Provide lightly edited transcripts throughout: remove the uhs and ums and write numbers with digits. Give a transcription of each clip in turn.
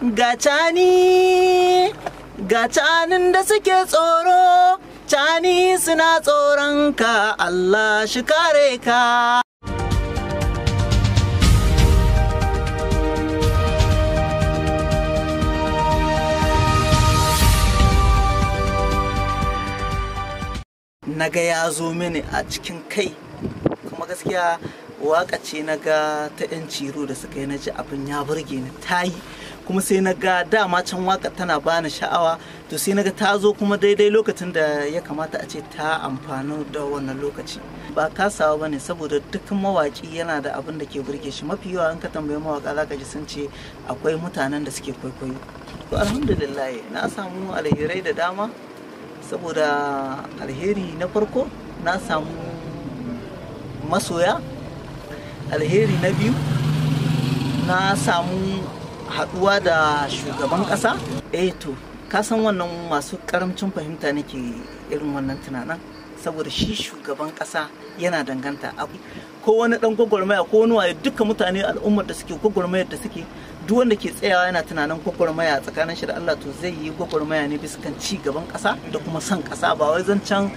ga tchanin da suke tsoro, tchani suna tsoron ka, Allah shi kare ka. Naga ya zo mini a cikin kai, kuma gaskiya waka ce naga ta yan ciro da suka yi, na ji abin ya burge ni tayi, kuma sai naga dama can waka tana bani sha'awa, to sai naga ta zo kuma daidai lokacin da ya kamata a ce ta amfani da wannan lokaci. Ba kasawa bane, saboda dukkan mawaki yana da abin da ke burge shi. Mafi yawa in ka tambayi mawaka zaka ji sun ce akwai mutanen da suke kwaikwayo. To alhamdulillah na samu alherai da dama, saboda alheri na farko na samu masoya, alheri na biyu na samu haduwa da shugaban kasa. To ka san wannan masu karamcin fahimta nake irin wannan tunanin, saboda shi shugaban kasa yana danganta abu ko wani dan gwagwarmaya ko wani waye, duka mutane al'ummar da suke gwagwarmayar da suke, duk wanda ke tsayawa yana tunanin gwagwarmaya tsakanin shi da Allah, to zai yi gwagwarmaya ne bisa kan ci gaban kasa da kuma son kasa, ba wai zancen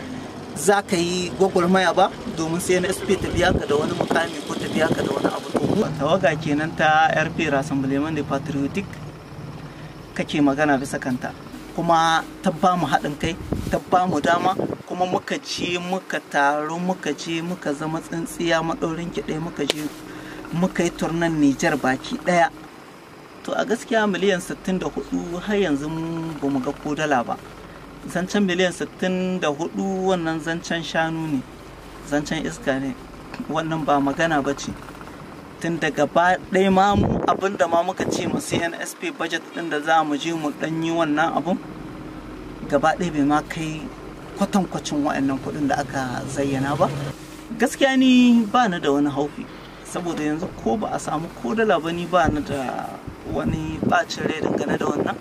za ka yi gwagwarmaya ba domin sai na SP ta biya ka da wani mukami ko ta biya ka da wani abu. To tawaga kenan ta RP Rassemblement de Patriotique kake magana bisa kanta, kuma ta ba mu haɗin kai, ta ba mu dama, kuma muka je muka taru, muka je muka zama tsintsiya maɗaurin ki ɗaya, muka je muka yi turnan Nijar baki ɗaya. To a gaskiya miliyan 64 har yanzu ba mu ga ko dala ba. Zancen miliyan 64 wannan zancen shanu ne, zancen iska ne, wannan ba magana ba ce. Tun daga ɗaya ma abin da ma muka ce mu CNSP budget ɗin da za mu je mu ɗanyi wannan abun, gaba ɗaya bai ma kai kwatankwacin wa'annan kuɗin da aka zayyana ba. Gaskiya ni ba ni da wani haufi, saboda yanzu ko ba a samu ko dala ba, ni ba ni da wani ɓacin rai dangane da wannan.